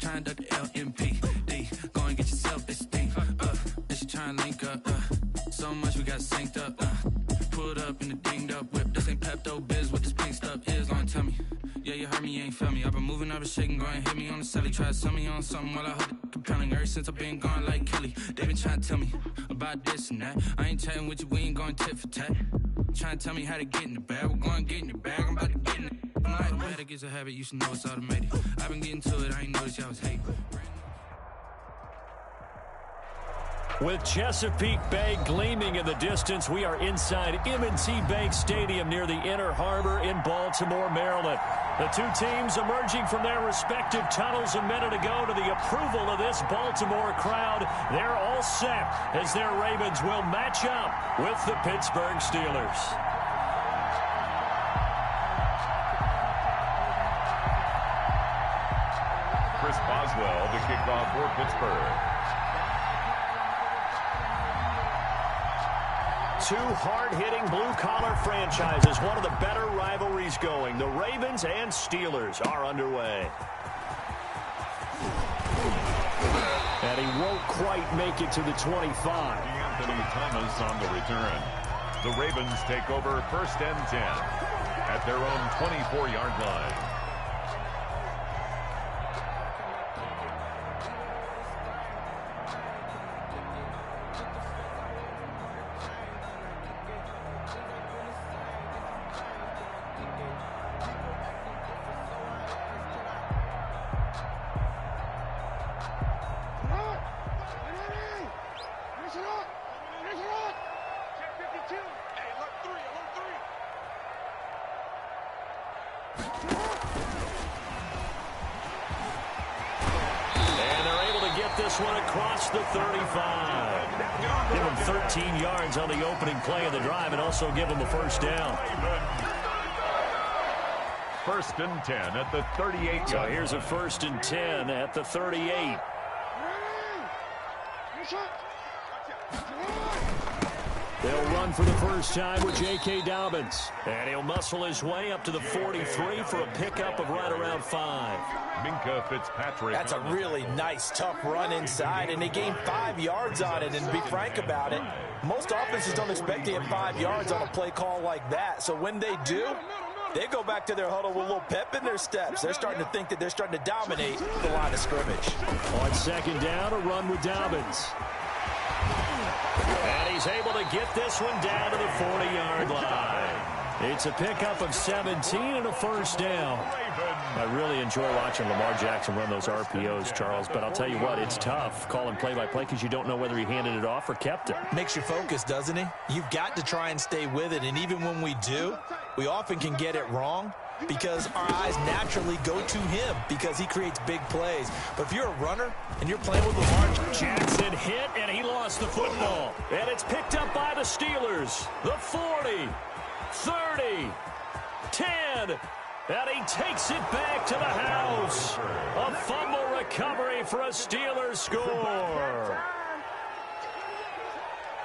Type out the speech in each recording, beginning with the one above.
trying to duck the LMPD. Go and get yourself this thing. And she trying to link up. So much we got synced up. Pulled up in the dinged up whip. This ain't Pepto Biz. What this pink stuff is. Gonna tell me. Yeah, you heard me, you ain't felt me. I've been moving, I've been shaking, go and hit me on the celly. Try to sell me on something while I hold it compelling. Ever since I've been gone like Kelly, they been trying to tell me about this and that. I ain't chatting with you, we ain't going tit for tat. Trying to tell me how to get in the bag. We're going to get in the bag, I'm about to get in it. I'm like, man, it gets a habit, you should know it's automated. I've been getting to it, I ain't noticed y'all was hating. With Chesapeake Bay gleaming in the distance, we are inside M&T Bank Stadium near the Inner Harbor in Baltimore, Maryland. The two teams emerging from their respective tunnels a minute ago to the approval of this Baltimore crowd. They're all set as their Ravens will match up with the Pittsburgh Steelers. Chris Boswell to kick off for Pittsburgh. Two hard-hitting blue-collar franchises, one of the better rivalries going. The Ravens and Steelers are underway. And he won't quite make it to the 25. Anthony Thomas on the return. The Ravens take over 1st and 10 at their own 24-yard line. This one across the 35. Give him 13 yards on the opening play of the drive and also give him a first down. 1st and 10 at the 38. So here's a 1st and 10 at the 38. They'll run for the first time with J.K. Dobbins. And he'll muscle his way up to the 43 for a pickup of right around 5. Minka Fitzpatrick. That's a really nice, tough run inside, and they gained 5 yards on it. And to be frank about it, most offenses don't expect to get 5 yards on a play call like that. So when they do, they go back to their huddle with a little pep in their steps. They're starting to think that they're starting to dominate the line of scrimmage. On 2nd down, a run with Dobbins. And he's able to get this one down to the 40-yard line. It's a pickup of 17 and a first down. I really enjoy watching Lamar Jackson run those RPOs, Charles, but I'll tell you what, it's tough calling play-by-play because you don't know whether he handed it off or kept it. Makes you focus, doesn't he? You've got to try and stay with it, and even when we do, we often can get it wrong because our eyes naturally go to him because he creates big plays. But if you're a runner and you're playing with Lamar Jackson hit, and he lost the football. And it's picked up by the Steelers. The 40, 30, 10, and he takes it back to the house. A fumble recovery for a Steelers score.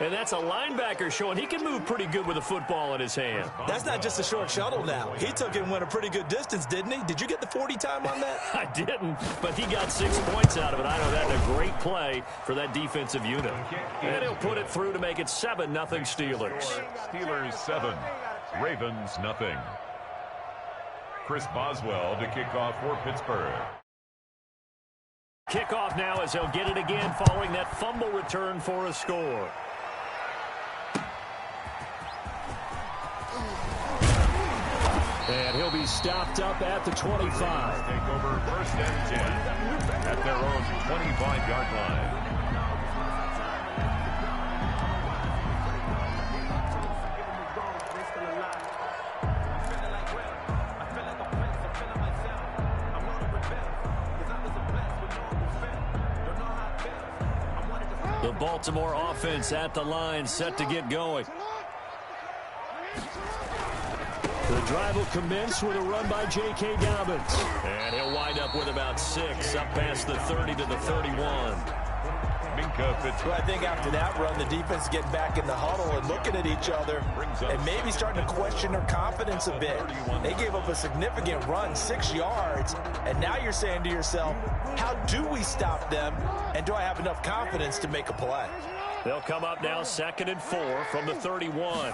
And that's a linebacker showing he can move pretty good with a football in his hand. That's not just a short shuttle now. He took it and went a pretty good distance, didn't he? Did you get the 40 time on that? I didn't, but he got 6 points out of it. I know that's a great play for that defensive unit. And he'll put it through to make it 7-0 Steelers. Steelers 7, Ravens nothing. Chris Boswell to kick off for Pittsburgh. Kickoff now as he'll get it again following that fumble return for a score. And he'll be stopped up at the 25. Take over 1st and 10 at their own 25-yard line. The Baltimore offense at the line, set to get going. The drive will commence with a run by J.K. Dobbins. And he'll wind up with about 6, up past the 30 to the 31. Well, I think after that run, the defense getting back in the huddle and looking at each other and maybe starting to question their confidence a bit. They gave up a significant run, 6 yards, and now you're saying to yourself, how do we stop them, and do I have enough confidence to make a play? They'll come up now 2nd and 4 from the 31.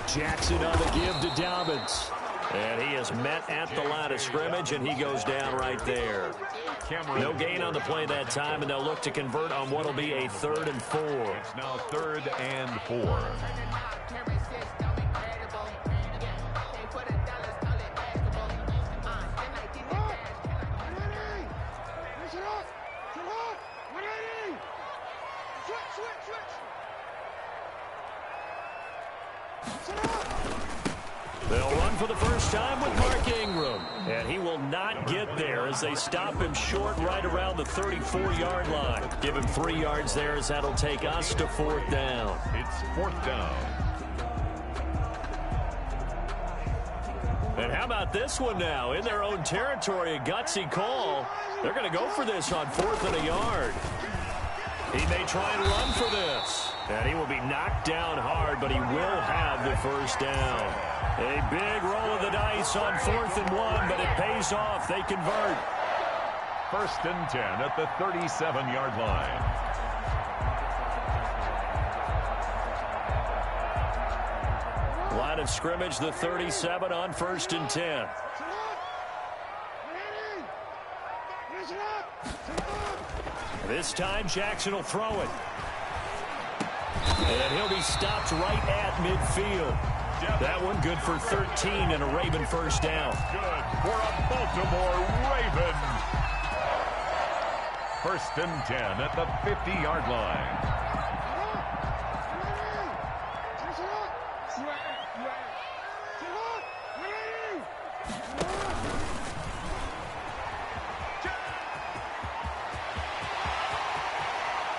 Jackson on the give to Dobbins. And he is met at the line of scrimmage, and he goes down right there. No gain on the play that time, and they'll look to convert on what will be a 3rd and 4. It's now 3rd and 4. They'll run for the first time with Mark Ingram. And he will not get there as they stop him short right around the 34-yard line. Give him 3 yards there as that'll take us to 4th down. It's 4th down. And how about this one now? In their own territory, a gutsy call. They're going to go for this on 4th and a yard. He may try and run for this. And he will be knocked down hard, but he will have the first down. A big roll of the dice on 4th and 1, but it pays off. They convert. 1st and 10 at the 37-yard line. Line of scrimmage, the 37 on 1st and 10. This time, Jackson will throw it. And he'll be stopped right at midfield. That one good for 13 and a Raven first down. Good for a Baltimore Raven. 1st and 10 at the 50-yard line.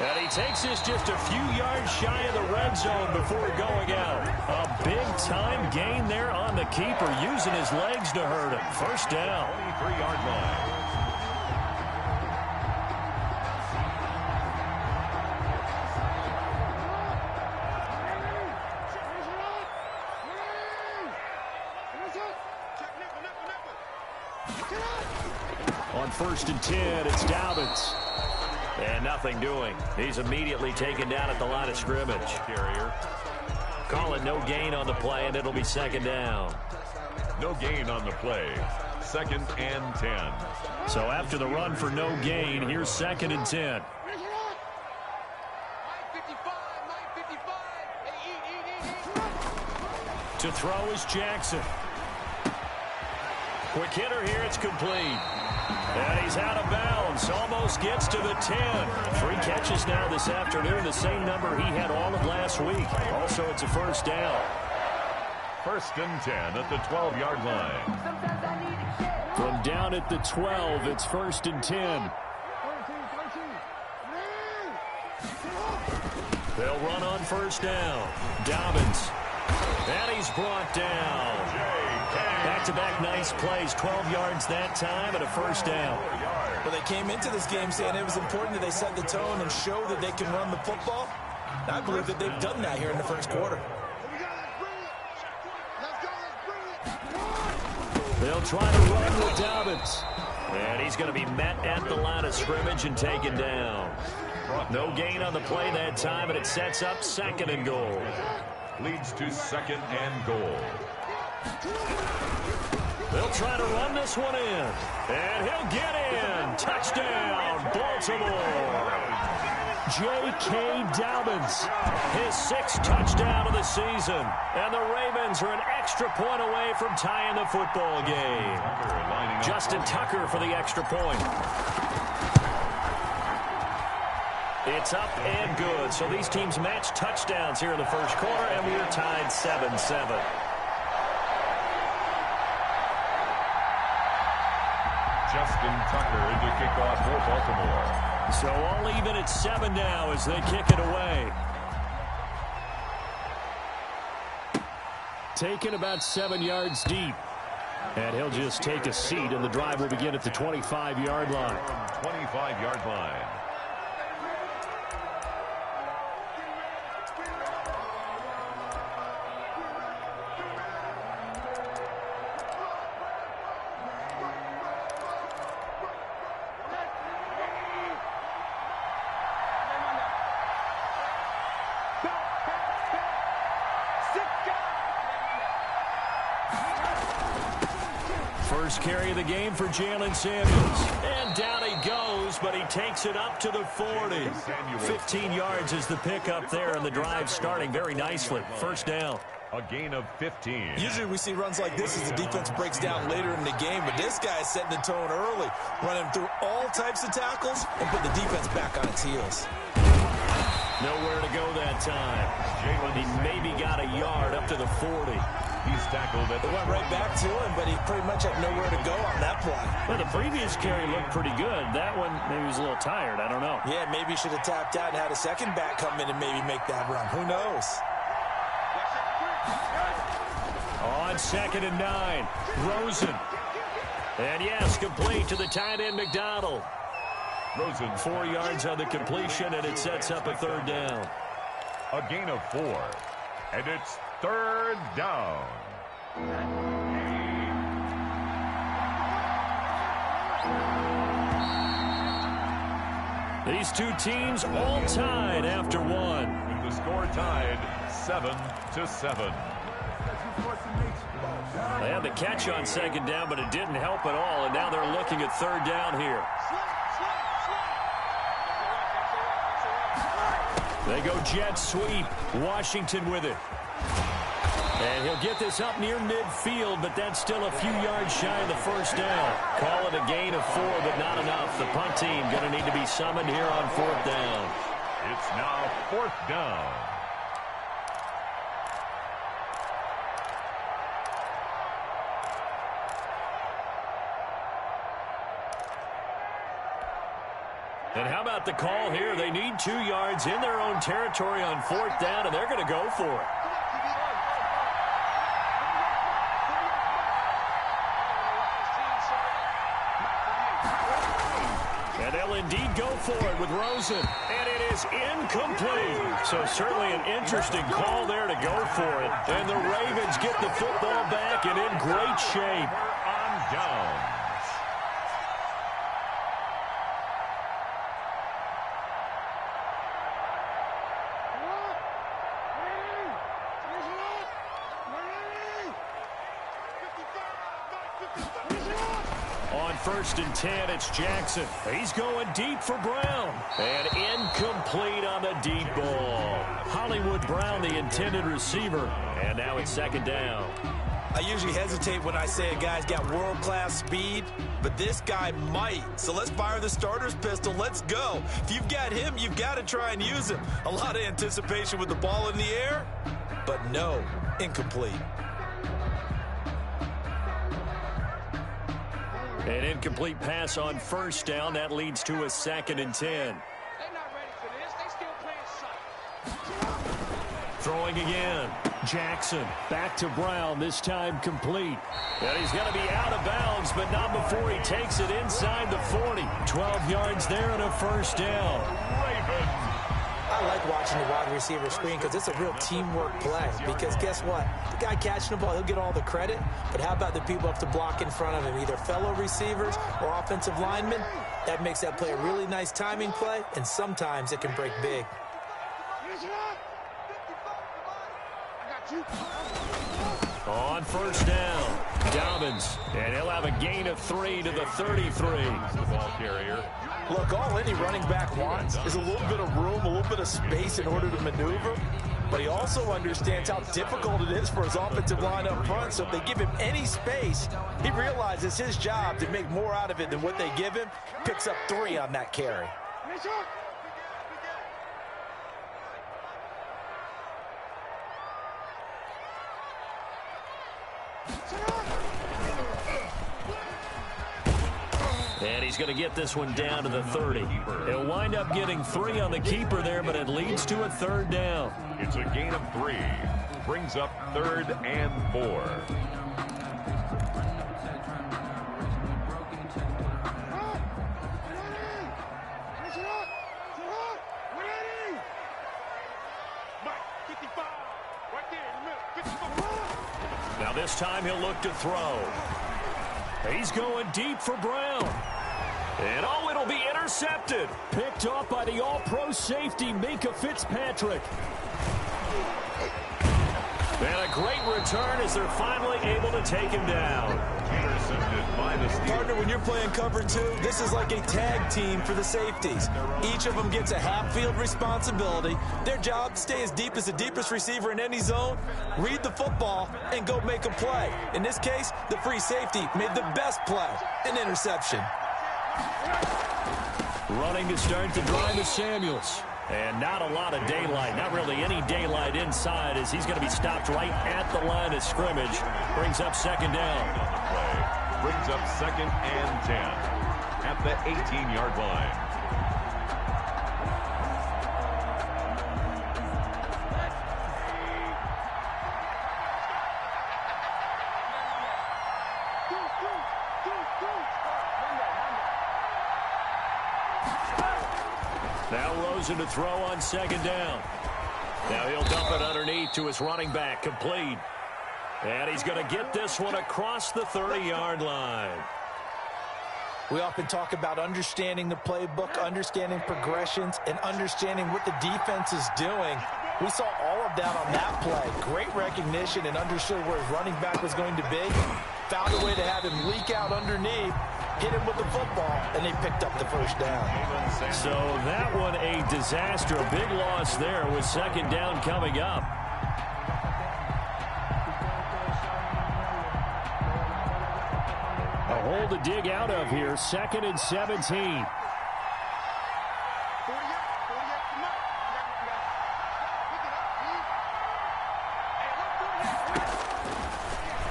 And he takes this just a few yards shy of the red zone before going out. A big-time gain there on the keeper, using his legs to hurt him. First down. 23-yard line. On 1st and 10, it's Dobbins. And nothing doing. He's immediately taken down at the line of scrimmage. Carrier. Call it no gain on the play, and it'll be 2nd down. No gain on the play. 2nd and 10. So after the run for no gain, here's 2nd and 10. To throw is Jackson. Quick hitter here, it's complete. And he's out of bounds, almost gets to the 10. 3 catches now this afternoon, the same number he had all of last week. Also, it's a first down. 1st and 10 at the 12-yard line. From down at the 12, it's 1st and 10. They'll run on first down. Dobbins. And he's brought down. Back-to-back nice plays, 12 yards that time and a first down. Well, they came into this game saying it was important that they set the tone and show that they can run the football. I believe that they've done that here in the first quarter. They'll try to run with Dobbins. And he's going to be met at the line of scrimmage and taken down. No gain on the play that time, and it sets up 2nd and goal. Leads to 2nd and goal. They'll try to run this one in. And he'll get in. Touchdown, Baltimore. J.K. Dobbins, his 6th touchdown of the season. And the Ravens are an extra point away from tying the football game. Justin Tucker for the extra point. It's up and good. So these teams match touchdowns here in the first quarter, and we're tied 7-7. Justin Tucker to kick off for Baltimore. So all even at 7 now as they kick it away. Taken about 7 yards deep. And he'll just take a seat, and the drive will begin at the 25-yard line. 25-yard line. first carry of the game for Jalen Samuels. And down he goes, but he takes it up to the 40. 15 yards is the pickup there, and the drive starting very nicely. First down. A gain of 15. Usually we see runs like this as the defense breaks down later in the game, but this guy is setting the tone early, running through all types of tackles and put the defense back on its heels. Nowhere to go that time. He maybe got a yard up to the 40. He's tackled at the It went right back to him, but he pretty much had nowhere to go on that play. Well, the previous carry looked pretty good. That one, maybe he was a little tired. I don't know. Yeah, maybe he should have tapped out and had a second back come in and maybe make that run. Who knows? On 2nd and 9, Rosen. And yes, complete to the tight end, McDonald. Rosen. 4 yards on the completion, and it sets up a third down. A gain of 4. And it's third down. These two teams all tied after one. With the score tied 7-7. They had the catch on 2nd down, but it didn't help at all, and now they're looking at third down here. They go jet sweep. Washington with it. And he'll get this up near midfield, but that's still a few yards shy of the first down. Call it a gain of 4, but not enough. The punt team going to need to be summoned here on 4th down. It's now 4th down. And how about the call here? They need 2 yards in their own territory on 4th down, and they're going to go for it. And they'll indeed go for it with Rosen. And it is incomplete. So certainly an interesting call there to go for it. And the Ravens get the football back and in great shape. On down. On 1st and 10, it's Jackson. He's going deep for Brown. And incomplete on the deep ball. Hollywood Brown, the intended receiver. And now it's 2nd down. I usually hesitate when I say a guy's got world-class speed, but this guy might. So let's fire the starter's pistol. Let's go. If you've got him, you've got to try and use him. A lot of anticipation with the ball in the air, but no, incomplete. An incomplete pass on 1st down. That leads to a 2nd and 10. They're not ready for this. They still playing soft. Throwing again. Jackson back to Brown, this time complete. And he's going to be out of bounds, but not before he takes it inside the 40. 12 yards there and a 1st down. Ravens. I like watching the wide receiver screen because it's a real teamwork play. Because guess what? The guy catching the ball, he'll get all the credit. But how about the people up to block in front of him, either fellow receivers or offensive linemen? That makes that play a really nice timing play, and sometimes it can break big. On 1st down, Dobbins. And he'll have a gain of 3 to the 33. The ball carrier. Look, all any running back wants is a little bit of room, a little bit of space in order to maneuver. But he also understands how difficult it is for his offensive line up front. So if they give him any space, he realizes his job to make more out of it than what they give him. Picks up 3 on that carry. And he's going to get this one down to the 30. He'll wind up getting 3 on the keeper there, but it leads to a 3rd down. It's a gain of 3. Brings up 3rd and 4. Now this time he'll look to throw. He's going deep for Brown. And oh, it'll be intercepted. Picked off by the all-pro safety, Minka Fitzpatrick. And a great return as they're finally able to take him down. intercepted by the Steelers. Partner, when you're playing cover two, this is like a tag team for the safeties. Each of them gets a half-field responsibility. Their job, stay as deep as the deepest receiver in any zone, read the football, and go make a play. In this case, the free safety made the best play, an interception. Running to start the drive is Samuels. And not a lot of daylight, not really any daylight inside, as he's going to be stopped right at the line of scrimmage. Brings up second down. Brings up 2nd and 10 at the 18-yard line. Now Rosen to throw on second down. Now he'll dump it underneath to his running back, complete. And he's going to get this one across the 30-yard line. We often talk about understanding the playbook, understanding progressions, and understanding what the defense is doing. We saw all of that on that play. Great recognition and understood where his running back was going to be. Found a way to have him leak out underneath, hit him with the football, and they picked up the first down. So that one a disaster. A big loss there with second down coming up. A hole to dig out of here. 2nd and 17.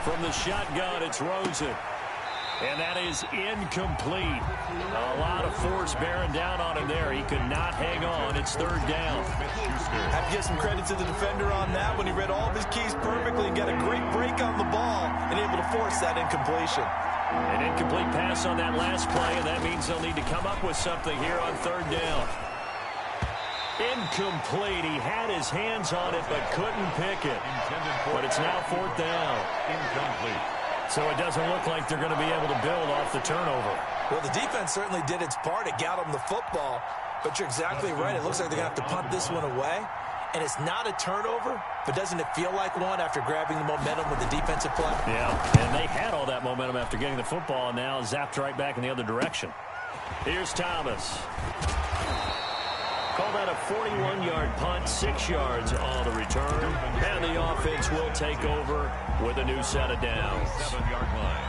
From the shotgun, it's Rosen. And that is incomplete. A lot of force bearing down on him there. He could not hang on. It's third down. Have to give some credit to the defender on that when he read all of his keys perfectly and got a great break on the ball and able to force that incompletion. An incomplete pass on that last play, and that means they'll need to come up with something here on third down. Incomplete. He had his hands on it but couldn't pick it. But it's now fourth down. Incomplete. So it doesn't look like they're going to be able to build off the turnover. Well, the defense certainly did its part. It got them the football. But you're exactly right. It looks like they're going to have to punt this one away. And it's not a turnover, but doesn't it feel like one after grabbing the momentum with the defensive play? Yeah, and they had all that momentum after getting the football, and now zapped right back in the other direction. Here's Thomas. Call that a 41-yard punt, 6 yards on the return. And the offense will take over with a new set of downs. 7-yard line.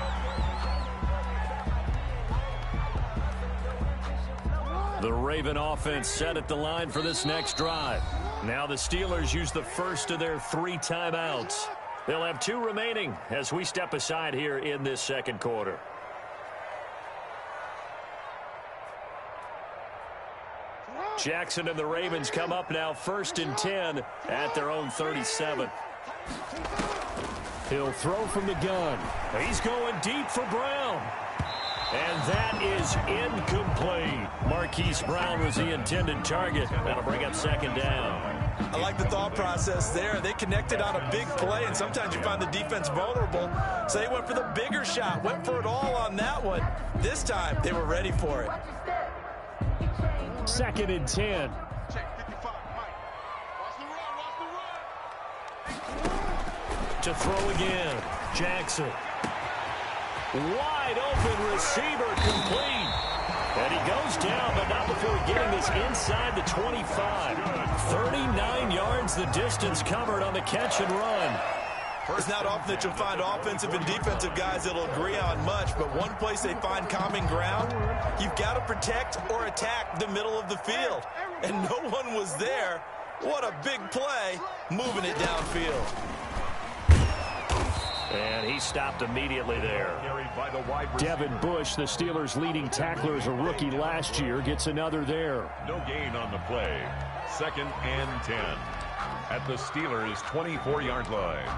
The Raven offense set at the line for this next drive. Now the Steelers use the first of their 3 timeouts. They'll have 2 remaining as we step aside here in this second quarter. Jackson and the Ravens come up now 1st and 10 at their own 37. He'll throw from the gun. He's going deep for Brown. And that is incomplete. Marquise Brown was the intended target. That'll bring up second down. I like the thought process there. They connected on a big play, and sometimes you find the defense vulnerable. So they went for the bigger shot, went for it all on that one. This time, they were ready for it. 2nd and 10. To throw again. Jackson. Wide open receiver, complete. And he goes down, but not before getting this inside the 25. 39 yards the distance covered on the catch and run. It's not often that you'll find offensive and defensive guys that'll agree on much, but one place they find common ground, you've got to protect or attack the middle of the field. And no one was there. What a big play, moving it downfield. And he stopped immediately there. Devin Bush, the Steelers' leading tackler as a rookie last year, gets another there. No gain on the play. 2nd and 10 at the Steelers' 24-yard line.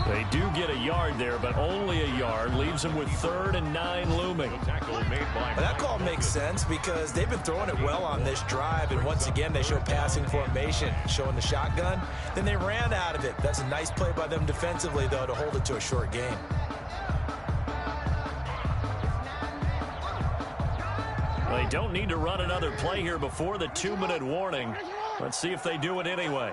They They do get a yard there, but only a yard. Leaves them with 3rd and 9 looming. That call makes sense because they've been throwing it well on this drive, and once again they show passing formation, showing the shotgun. Then they ran out of it. That's a nice play by them defensively, though, to hold it to a short game. They don't need to run another play here before the 2-minute warning. Let's see if they do it anyway.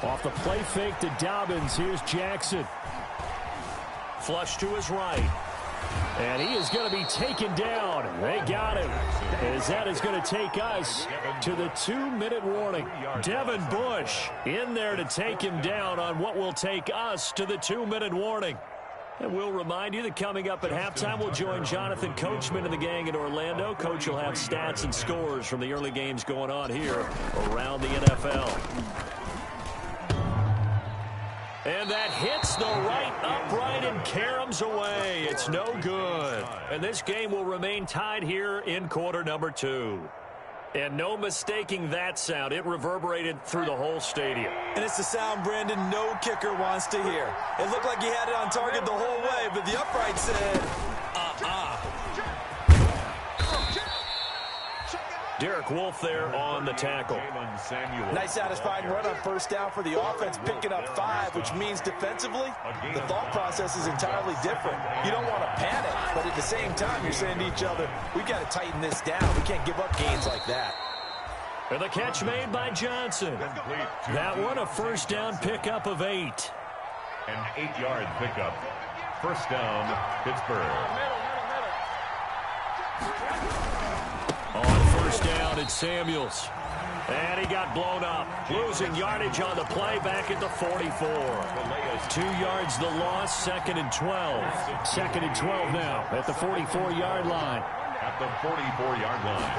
Off the play fake to Dobbins, here's Jackson. Flush to his right. And he is going to be taken down. They got him. As that is going to take us to the 2-minute warning. Devin Bush in there to take him down on what will take us to the 2-minute warning. And we'll remind you that coming up at halftime, we'll join Jonathan Coachman and the gang in Orlando. Coach will have stats and scores from the early games going on here around the NFL. And that hits the right upright and caroms away. It's no good. And this game will remain tied here in quarter number 2. And no mistaking that sound. It reverberated through the whole stadium. And it's the sound, Brandon, no kicker wants to hear. It looked like he had it on target the whole way, but the upright said, Derek Wolfe there on the tackle. Nice satisfying run on first down for the offense, picking up 5, which means defensively, the thought process is entirely different. You don't want to panic, but at the same time, you're saying to each other, we got to tighten this down. We can't give up gains like that. And the catch made by Johnson. That one, a first down pickup of 8. An 8-yard pickup. First down, Pittsburgh. On first down, it's Samuels. And he got blown up. Losing yardage on the play back at the 44. 2 yards the loss, 2nd and 12. 2nd and 12 now at the 44-yard line. At the 44-yard line.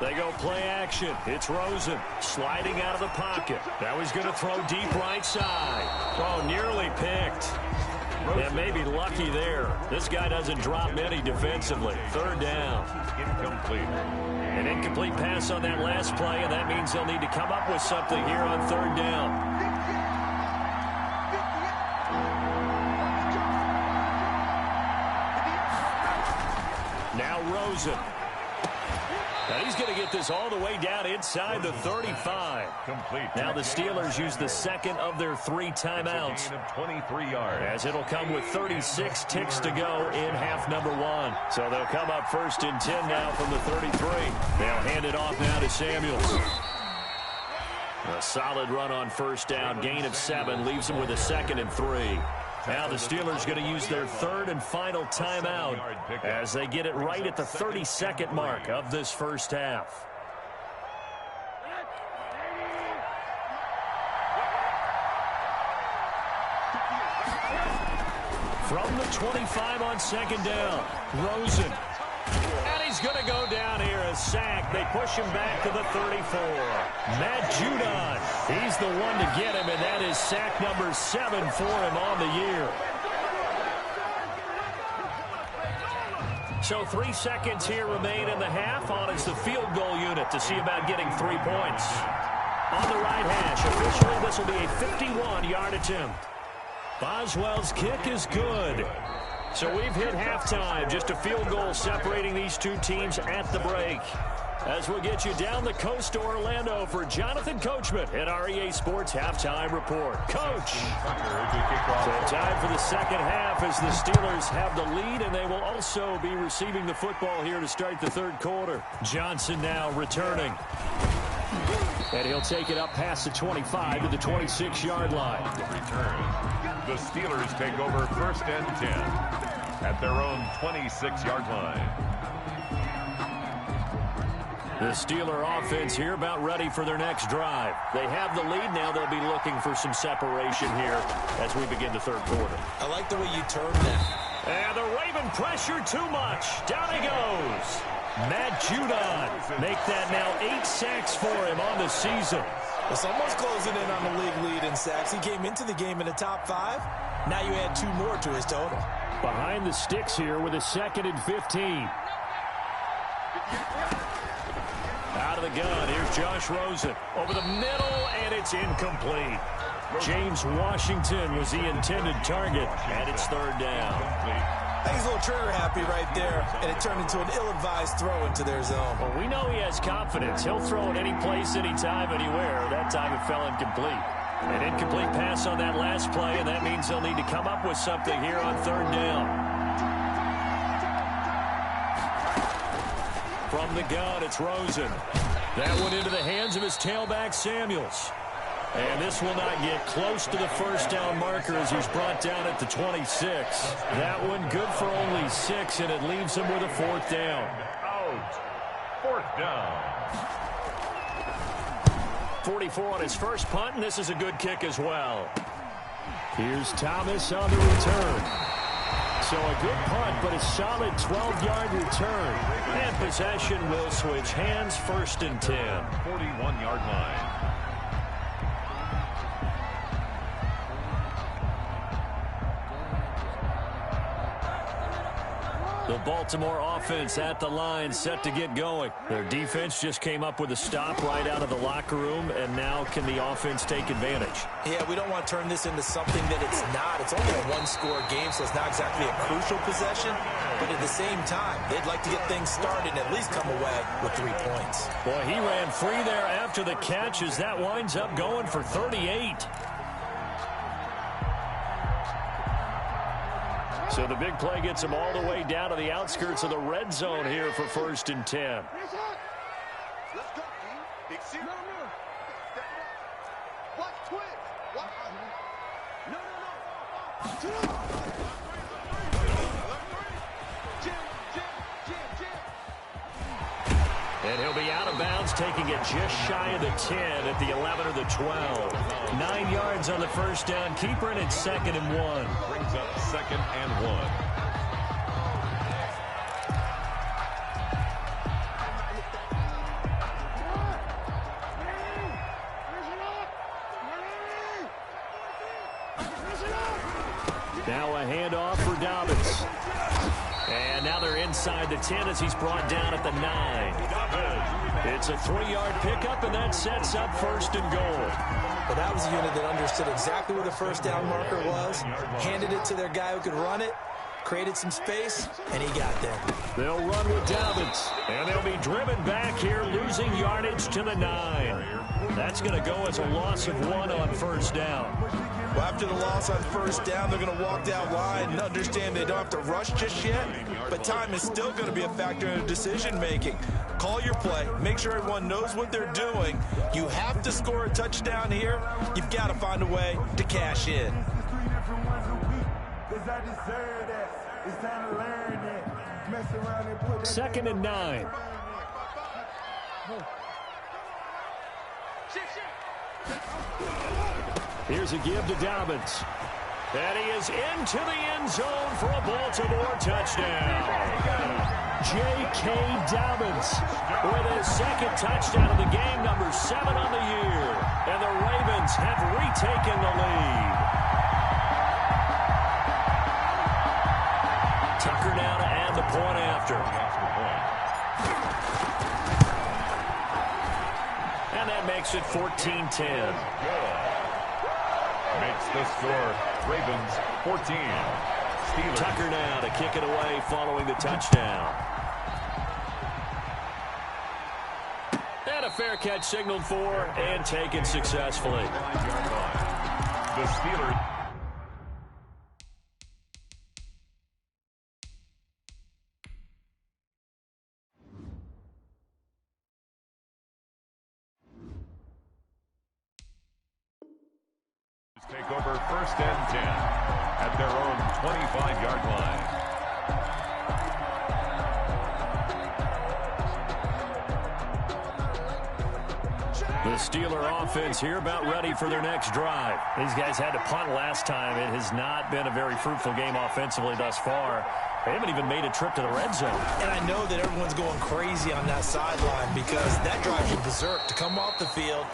They go play action. It's Rosen sliding out of the pocket. Now he's going to throw deep right side. Oh, nearly picked. And maybe lucky there. This guy doesn't drop many defensively. 3rd down. Incomplete. An incomplete pass on that last play, and that means they'll need to come up with something here on 3rd down. Now Rosen. And he's going to get this all the way down inside the 35. Complete. Now the Steelers use the 2nd of their 3 timeouts. Of 23 yards. As it'll come with 36 ticks to go in half number 1. So they'll come up 1st and 10 now from the 33. They'll hand it off now to Samuels. A solid run on first down. Gain of 7 leaves them with a 2nd and 3. Now the Steelers going to use their 3rd and final timeout as they get it right at the 32nd mark of this first half. From the 25 on 2nd down, Rosen. And he's going to go down here, a sack. They push him back to the 34. Matt Judon, he's the one to get him, and that is sack number 7 for him on the year. So 3 seconds here remain in the half. On is the field goal unit to see about getting 3 points. On the right hash, officially this will be a 51-yard attempt. Boswell's kick is good. So we've hit halftime, just a field goal separating these two teams at the break. As we'll get you down the coast to Orlando for Jonathan Coachman at our EA Sports Halftime Report. Coach! So time for the second half as the Steelers have the lead, and they will also be receiving the football here to start the 3rd quarter. Johnson now returning. And he'll take it up past the 25 to the 26-yard line. The Steelers take over 1st and 10 at their own 26-yard line. The Steeler offense here about ready for their next drive. They have the lead. Now they'll be looking for some separation here as we begin the 3rd quarter. I like the way you termed that. And the Raven pressure too much. Down he goes. Matt Judon make that now 8 sacks for him on the season. It's almost closing in on the league lead in sacks. He came into the game in the top 5. Now you add 2 more to his total. Behind the sticks here with a 2nd and 15. Out of the gun, here's Josh Rosen. Over the middle, and it's incomplete. James Washington was the intended target, and it's third down. I think he's a little trigger happy right there, and it turned into an ill-advised throw into their zone. Well, we know he has confidence. He'll throw it any place, anytime, anywhere. That time it fell incomplete. An incomplete pass on that last play, and that means they'll need to come up with something here on third down. From the gun, it's Rosen. That one into the hands of his tailback, Samuels. And this will not get close to the first down marker as he's brought down at the 26. That one good for only 6, and it leaves him with a fourth down. Out. Fourth down. 44 on his first punt, and this is a good kick as well. Here's Thomas on the return. So a good punt, but a solid 12-yard return. And possession will switch hands, first and 10. 41-yard line. The Baltimore offense at the line, set to get going. Their defense just came up with a stop right out of the locker room, and now can the offense take advantage? Yeah, we don't want to turn this into something that it's not. It's only a one-score game, so it's not exactly a crucial possession. But at the same time, they'd like to get things started and at least come away with 3 points. Boy, he ran free there after the catch as that winds up going for 38. So the big play gets him all the way down to the outskirts of the red zone here for first and 10. Let's go, Big City. No. What? Twitch? What? No. And he'll be out of bounds, taking it just shy of the 10 at the 11 or the 12. 9 yards on the first down. Keeper, and it's 2nd and 1. Brings up 2nd and 1. Now a handoff for Dobbins. And now they're inside the 10 as he's brought down at the 9. It's a 3-yard pickup, and that sets up first and goal. But that was a unit that understood exactly where the first down marker was, handed it to their guy who could run it, created some space, and he got there. They'll run with Dobbins, and they'll be driven back here, losing yardage to the 9. That's going to go as a loss of 1 on first down. Well, after the loss on first down, they're going to walk that line and understand they don't have to rush just yet, but time is still going to be a factor in decision-making. Call your play. Make sure everyone knows what they're doing. You have to score a touchdown here. You've got to find a way to cash in. Second and 9. Here's a give to Dobbins. And he is into the end zone for a Baltimore touchdown. J.K. Dobbins with his second touchdown of the game, number 7 on the year. And the Ravens have retaken the lead. Tucker now to add the point after. And that makes it 14-10. Makes the score Ravens 14. Steelers. Tucker now to kick it away following the touchdown. And a fair catch signaled for and taken successfully. The Steelers. Take over first and 10 at their own 25-yard line. The Steeler offense here about ready for their next drive. These guys had to punt last time. It has not been a very fruitful game offensively thus far. They haven't even made a trip to the red zone. And I know that everyone's going crazy on that sideline because that drives you berserk to come off the field,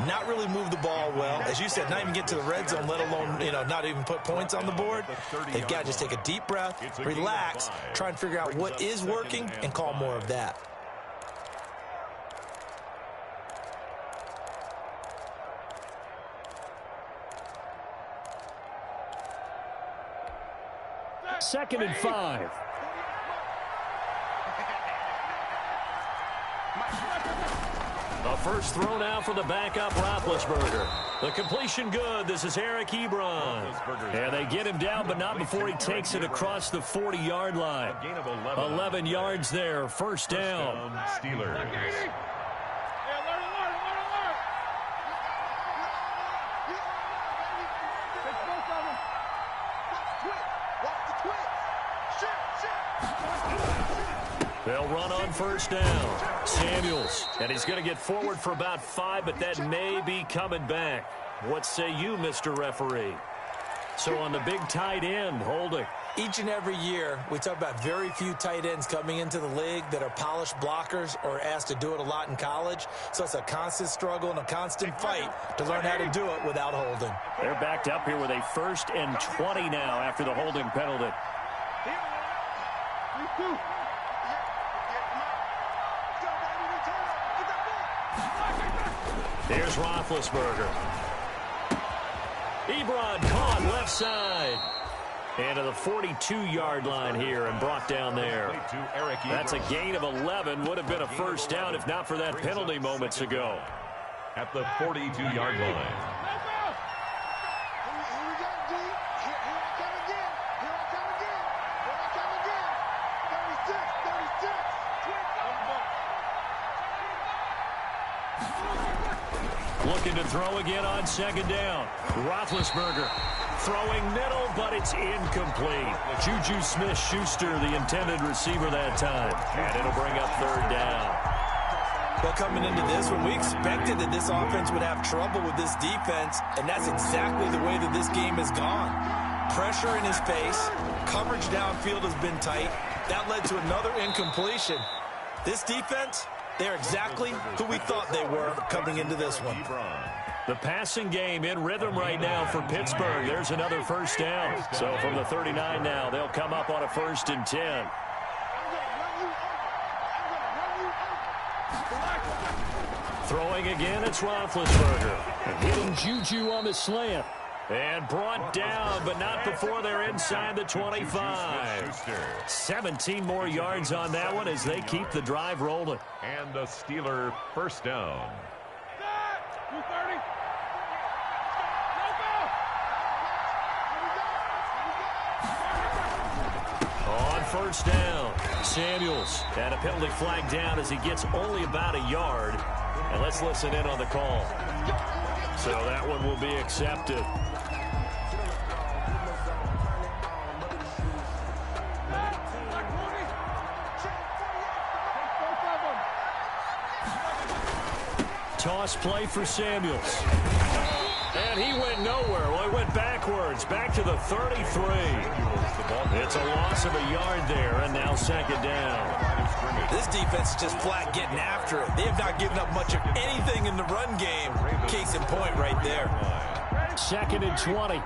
not really move the ball well. As you said, not even get to the red zone, let alone, not even put points on the board. They've got to just take a deep breath, relax, try and figure out what is working, and call more of that. 2nd and 5. A first throw now for the backup Roethlisberger. The completion good. This is Eric Ebron. And they get him down, but not before he takes it across the 40-yard line. 11 yards there. First down. Steelers. They'll run on first down. Samuels, and he's going to get forward for about 5, but that may be coming back. What say you, Mr. Referee? So on the big tight end, holding. Each and every year, we talk about very few tight ends coming into the league that are polished blockers or asked to do it a lot in college. So it's a constant struggle and a constant fight to learn how to do it without holding. They're backed up here with a 1st and 20 now after the holding penalty. Here's Roethlisberger. Ebron caught left side. And to the 42-yard line here and brought down there. That's a gain of 11. Would have been a first down if not for that penalty moments ago. At the 42-yard line. Looking to throw again on 2nd down. Roethlisberger throwing middle, but it's incomplete. Juju Smith-Schuster, the intended receiver that time. And it'll bring up 3rd down. Well, coming into this one, we expected that this offense would have trouble with this defense, and that's exactly the way that this game has gone. Pressure in his face. Coverage downfield has been tight. That led to another incompletion. This defense, they're exactly who we thought they were coming into this one. The passing game in rhythm right now for Pittsburgh. There's another first down. So from the 39 now, they'll come up on a 1st and 10. Throwing again, it's Roethlisberger. Hitting Juju on the slant. And brought down, but not before they're inside the 25. 17 more yards on that one as they keep the drive rolling. And a Steeler first down. On first down, Samuels. And a penalty flag down as he gets only about a yard. And let's listen in on the call. So that one will be accepted. Toss play for Samuels. And he went nowhere. Well, he went backwards, back to the 33. It's a loss of a yard there, and now 2nd down. This defense is just flat getting after it. They have not given up much of anything in the run game. Case in point right there. 2nd and 20.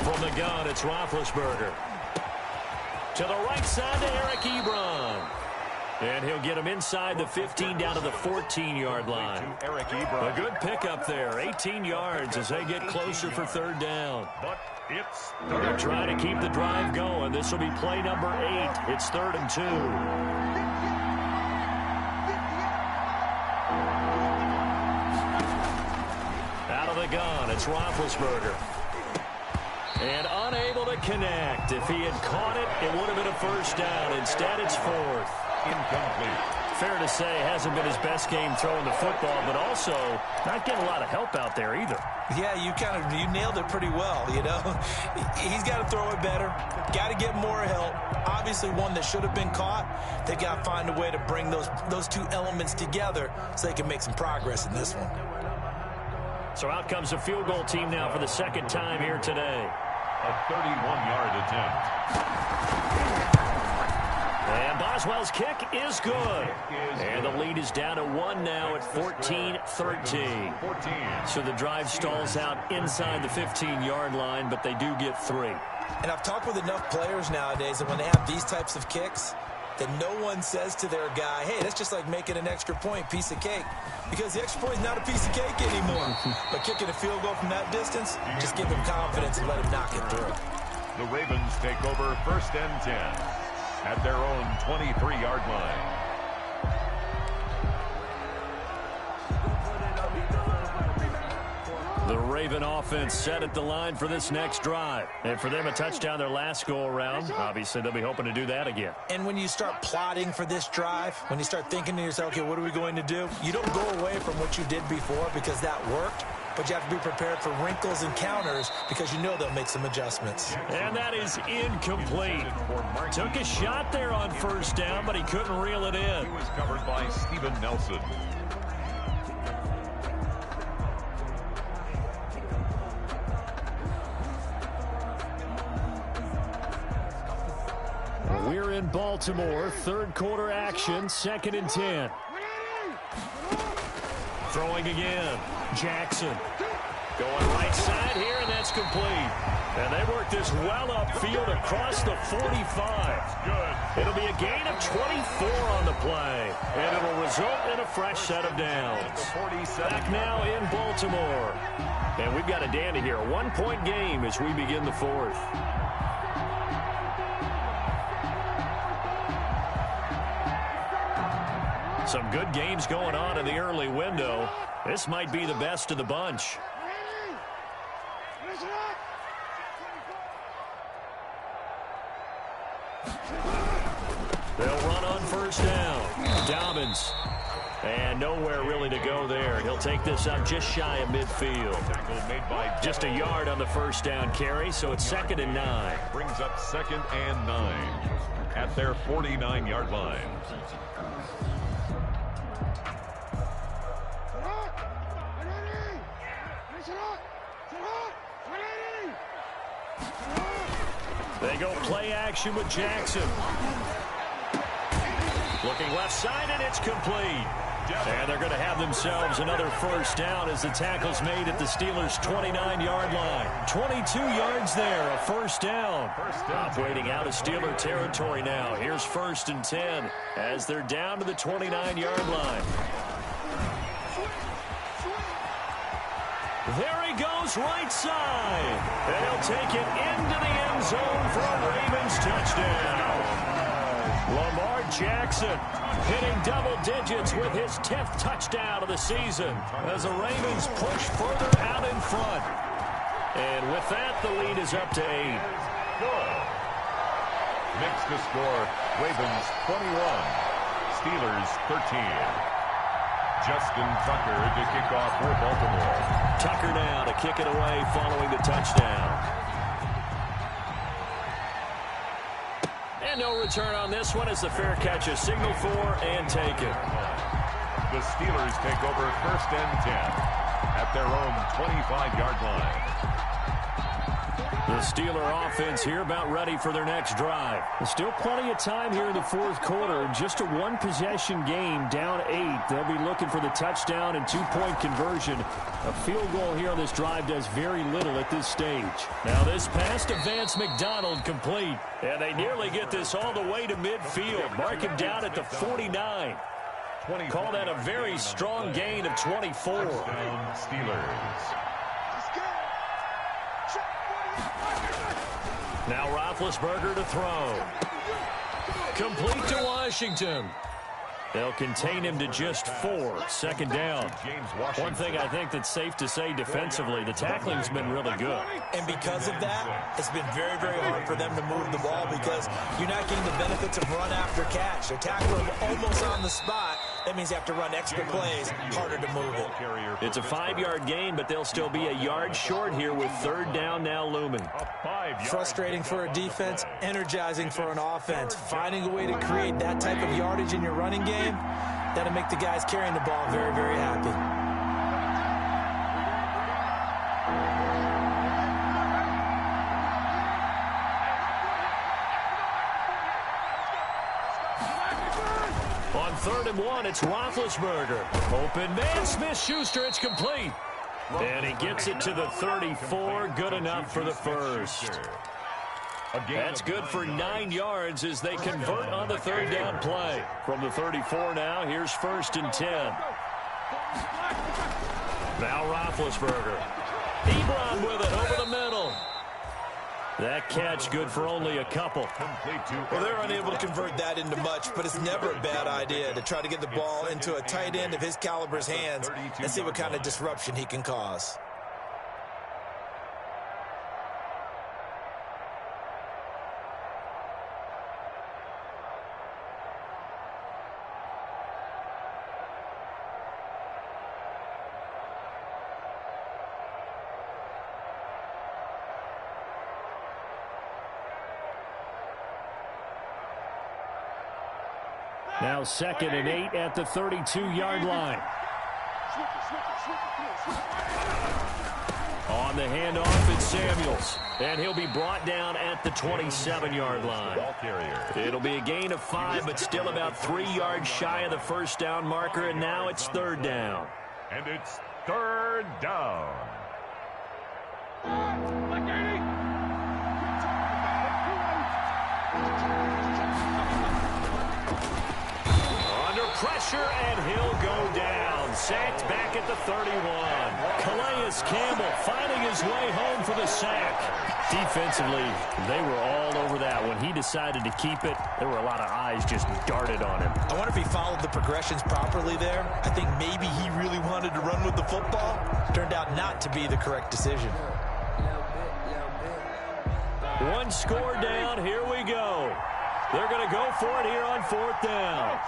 From the gun, it's Roethlisberger. To the right side to Eric Ebron. And he'll get him inside the 15 down to the 14-yard line. A good pickup there. 18 yards as they get closer for 3rd down. But it's They're trying to keep the drive going. This will be play number 8. It's 3rd and 2. Out of the gun, it's Roethlisberger. And unable to connect. If he had caught it, it would have been a first down. Instead, it's 4th. incomplete. Fair to say, hasn't been his best game throwing the football, but also not getting a lot of help out there either. Yeah, you nailed it pretty well, you know. He's got to throw it better, got to get more help. Obviously one that should have been caught. They got to find a way to bring those two elements together so they can make some progress in this one. So out comes the field goal team now for the second time here today. A 31-yard attempt. And Boswell's kick is good. And the lead is down to 1 now at 14-13. So the drive stalls out inside the 15-yard line, but they do get 3. And I've talked with enough players nowadays that when they have these types of kicks, that no one says to their guy, hey, that's just like making an extra point, piece of cake. Because the extra point is not a piece of cake anymore. But kicking a field goal from that distance, just give him confidence and let him knock it through. The Ravens take over 1st and 10 at their own 23-yard line. The Raven offense set at the line for this next drive. And for them, a touchdown their last go-around. Obviously, they'll be hoping to do that again. And when you start plotting for this drive, when you start thinking to yourself, okay, what are we going to do? You don't go away from what you did before because that worked. But you have to be prepared for wrinkles and counters because you know they'll make some adjustments. And that is incomplete. Took a shot there on 1st down, but he couldn't reel it in. He was covered by Steven Nelson. We're in Baltimore. 3rd quarter action. 2nd and 10. Throwing again. Jackson. Going right side here, and that's complete. And they work this well upfield across the 45. Good. It'll be a gain of 24 on the play. And it'll result in a fresh set of downs. Back now in Baltimore. And we've got a dandy here. A 1-point game as we begin the 4th. Some good games going on in the early window. This might be the best of the bunch. They'll run on 1st down. Dobbins. And nowhere really to go there. He'll take this up just shy of midfield. Just a yard on the 1st down carry, so it's 2nd and 9. Brings up 2nd and 9 at their 49-yard line. They go play action with Jackson. Looking left side, and it's complete. And they're going to have themselves another 1st down as the tackle's made at the Steelers' 29-yard line. 22 yards there, a 1st down. Operating out of Steeler territory now. Here's 1st and 10 as they're down to the 29-yard line. There he goes, right side. And he'll take it into the end zone for a Ravens touchdown. Lamar Jackson hitting double digits with his 10th touchdown of the season as the Ravens push further out in front. And with that, the lead is up to 8. Good. Next to score, Ravens 21, Steelers 13. Justin Tucker to kick off for Baltimore. Tucker now to kick it away following the touchdown. And no return on this one as the fair catch is signaled for and taken. The Steelers take over 1st and 10 at their own 25-yard line. The Steeler offense here about ready for their next drive. There's still plenty of time here in the 4th quarter. Just a 1-possession game, down 8. They'll be looking for the touchdown and 2-point conversion. A field goal here on this drive does very little at this stage. Now this pass to Vance McDonald complete. And they nearly get this all the way to midfield. Mark him down at the 49. Call that a very strong gain of 24. Touchdown Steelers. Now Roethlisberger to throw. Complete to Washington. They'll contain him to just 4. 2nd down. One thing I think that's safe to say defensively, the tackling's been really good. And because of that, it's been very, very hard for them to move the ball because you're not getting the benefits of run after catch. They're tackling almost on the spot. That means you have to run extra plays, harder to move it. It's a 5-yard gain, but they'll still be a yard short here with 3rd down now looming. Frustrating for a defense, energizing for an offense. Finding a way to create that type of yardage in your running game, that'll make the guys carrying the ball very, very happy. On 3rd and 1, it's Roethlisberger. Open man, Smith-Schuster, it's complete. And he gets it to the 34, good enough for the first. That's good for 9 yards as they convert on the third down play. From the 34 now, here's 1st and 10. Now Roethlisberger. Ebron with it over the middle. That catch good for only a couple. Well, they're unable to convert that into much, but it's never a bad idea to try to get the ball into a tight end of his caliber's hands and see what kind of disruption he can cause. Now 2nd and 8 at the 32-yard line. On the handoff, it's Samuels. And he'll be brought down at the 27-yard line. It'll be a gain of 5, but still about 3 yards shy of the first down marker, and now it's 3rd down. And it's 3rd down. Pressure, and he'll go down. Sacked back at the 31. Calais Campbell finding his way home for the sack. Defensively, they were all over that. When he decided to keep it, there were a lot of eyes just darted on him. I wonder if he followed the progressions properly there. I think maybe he really wanted to run with the football. Turned out not to be the correct decision. One score down. Here we go. They're going to go for it here on 4th down.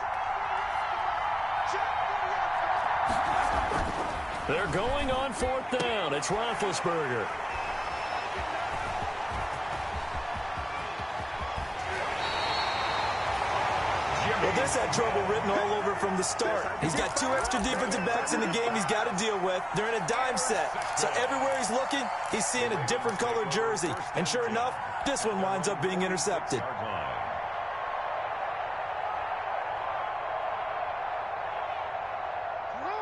They're going on 4th down. It's Roethlisberger. Well, this had trouble written all over from the start. He's got 2 extra defensive backs in the game he's got to deal with. They're in a dime set. So everywhere he's looking, he's seeing a different colored jersey. And sure enough, this one winds up being intercepted.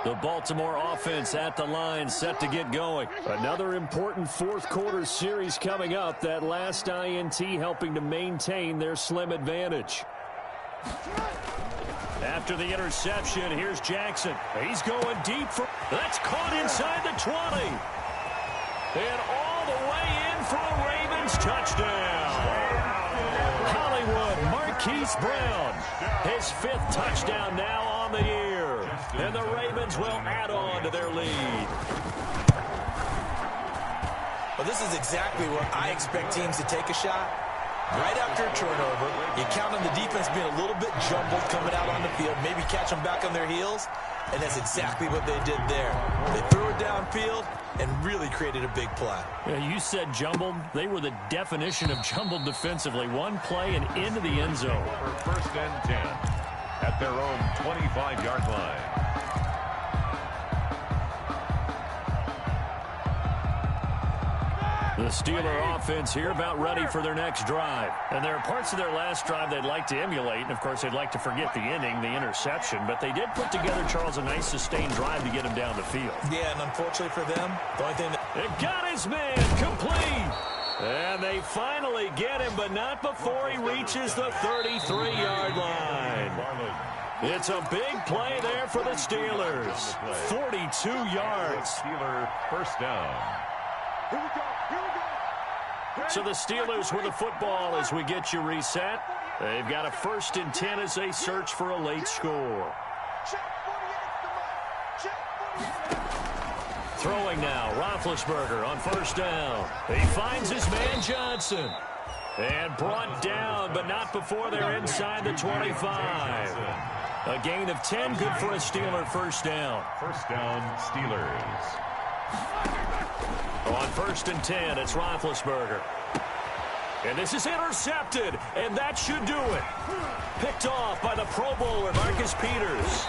The Baltimore offense at the line, set to get going. Another important 4th quarter series coming up. That last INT helping to maintain their slim advantage. After the interception, here's Jackson. He's going deep for... That's caught inside the 20. And all the way in for a Ravens touchdown. Hollywood Marquise Brown. His 5th touchdown now on the year. And the Ravens will add on to their lead. Well, this is exactly where I expect teams to take a shot. Right after a turnover, you count on the defense being a little bit jumbled coming out on the field, maybe catch them back on their heels, and that's exactly what they did there. They threw it downfield and really created a big play. Yeah, you said jumbled. They were the definition of jumbled defensively. One play and into the end zone. For 1st and 10 at their own 25-yard line. The Steeler offense here about ready for their next drive. And there are parts of their last drive they'd like to emulate. And, of course, they'd like to forget the ending, the interception. But they did put together, Charles, a nice sustained drive to get him down the field. Yeah, and unfortunately for them, the only thing that... It got his man complete. And they finally get him, but not before he reaches the 33-yard line. It's a big play there for the Steelers. 42 yards. Steeler 1st down. Here we go. So the Steelers with the football as we get you reset. They've got a 1st and 10 as they search for a late score. Throwing now, Roethlisberger on 1st down. He finds his man Johnson. And brought down, but not before they're inside the 25. A gain of 10, good for a Steeler 1st down. 1st down, Steelers. On 1st and 10, it's Roethlisberger. And this is intercepted, and that should do it. Picked off by the Pro Bowler, Marcus Peters.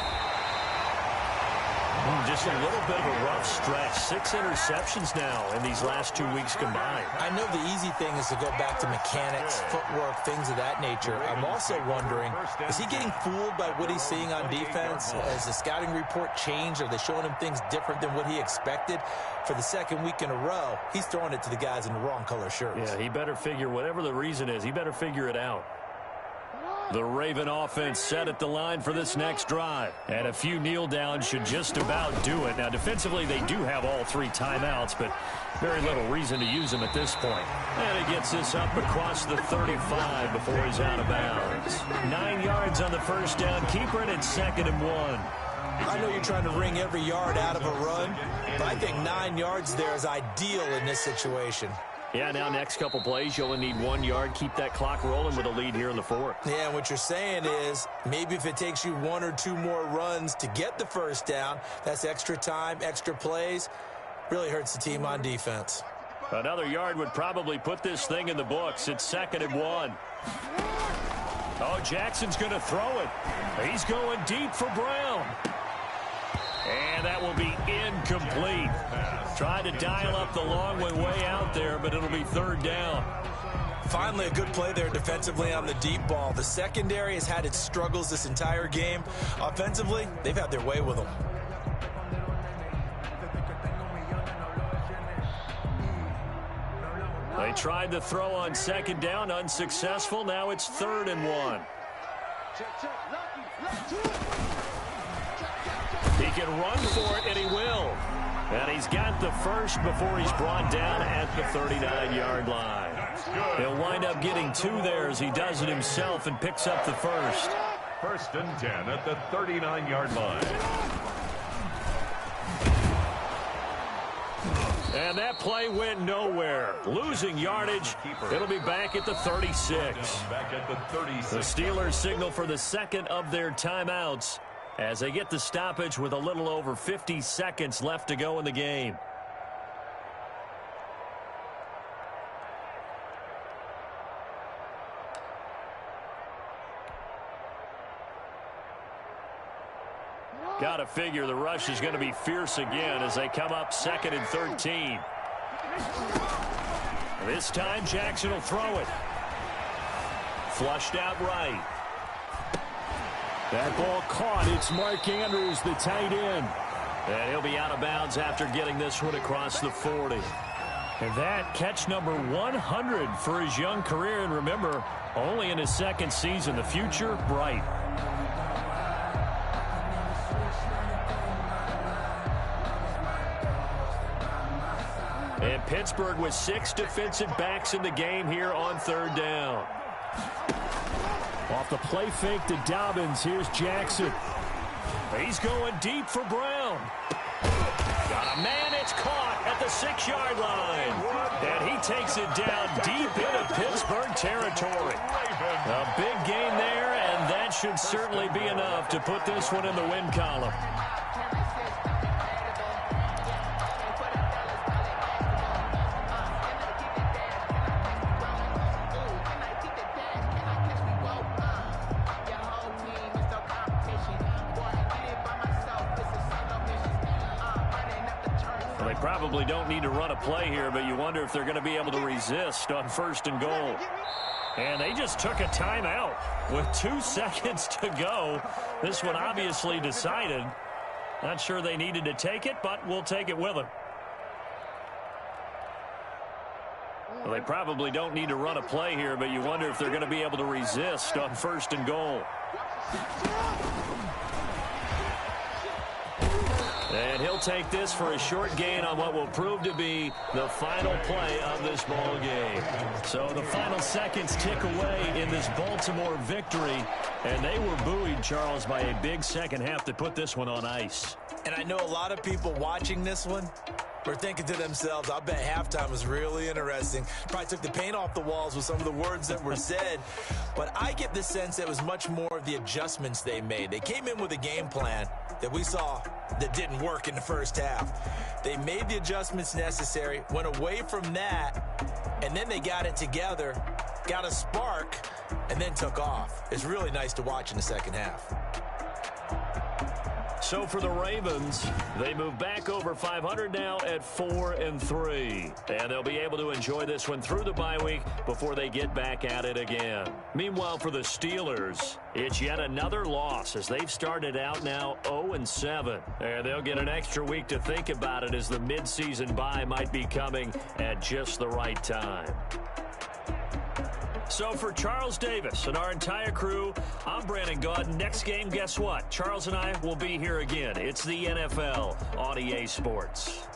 Just a little bit of a rough stretch. 6 interceptions now in these last 2 weeks combined. I know the easy thing is to go back to mechanics, footwork, things of that nature. I'm also wondering, is he getting fooled by what he's seeing on defense? Has the scouting report changed? Are they showing him things different than what he expected? For the second week in a row, he's throwing it to the guys in the wrong color shirts. Yeah, he better figure, whatever the reason is, he better figure it out. The Raven offense set at the line for this next drive. And a few kneel downs should just about do it. Now, defensively, they do have all 3 timeouts, but very little reason to use them at this point. And he gets this up across the 35 before he's out of bounds. 9 yards on the first down. Keeper it at 2nd and 1. I know you're trying to wring every yard out of a run, but I think 9 yards there is ideal in this situation. Yeah, now next couple plays, you only need 1 yard. Keep that clock rolling with a lead here in the 4th. Yeah, and what you're saying is maybe if it takes you 1 or 2 more runs to get the first down, that's extra time, extra plays. Really hurts the team on defense. Another yard would probably put this thing in the books. It's 2nd and 1. Oh, Jackson's going to throw it. He's going deep for Brown. And that will be incomplete. Tried to dial up the long way out there, but it'll be 3rd down. Finally, a good play there defensively on the deep ball. The secondary has had its struggles this entire game. Offensively, they've had their way with them. They tried to throw on 2nd down, unsuccessful. Now it's 3rd and 1. He can run for it, and he will. And he's got the first before he's brought down at the 39-yard line. He'll wind up getting 2 there as he does it himself and picks up the first. 1st and 10 at the 39-yard line. And that play went nowhere. Losing yardage. It'll be back at the 36. Back at the 36. The Steelers signal for the 2nd of their timeouts as they get the stoppage with a little over 50 seconds left to go in the game. Got to figure the rush is going to be fierce again as they come up 2nd and 13. This time Jackson will throw it. Flushed out right. That ball caught. It's Mark Andrews, the tight end. And he'll be out of bounds after getting this one across the 40. And that catch number 100 for his young career. And remember, only in his 2nd season. The future bright. And Pittsburgh with 6 defensive backs in the game here on 3rd down. Off the play fake to Dobbins. Here's Jackson. He's going deep for Brown. Got a man. It's caught at the 6-yard line. And he takes it down deep into Pittsburgh territory. A big gain there, and that should certainly be enough to put this one in the win column. Probably don't need to run a play here, but you wonder if they're going to be able to resist on 1st and goal. And they just took a timeout with 2 seconds to go. This one obviously decided. Not sure they needed to take it, but we'll take it with them. Well, they probably don't need to run a play here, but you wonder if they're going to be able to resist on 1st and goal. And he'll take this for a short gain on what will prove to be the final play of this ball game. So the final seconds tick away in this Baltimore victory. And they were buoyed, Charles, by a big second half to put this one on ice. And I know a lot of people watching this one were thinking to themselves, I bet halftime was really interesting. Probably took the paint off the walls with some of the words that were said. But I get the sense it was much more of the adjustments they made. They came in with a game plan that we saw that didn't work in the first half. They made the adjustments necessary, went away from that, and then they got it together, got a spark, and then took off. It's really nice to watch in the second half. So for the Ravens, they move back over 500 now at 4-3. And they'll be able to enjoy this one through the bye week before they get back at it again. Meanwhile, for the Steelers, it's yet another loss as they've started out now 0-7. And they'll get an extra week to think about it as the midseason bye might be coming at just the right time. So for Charles Davis and our entire crew, I'm Brandon Gaudin. Next game, guess what? Charles and I will be here again. It's the NFL on EA Sports.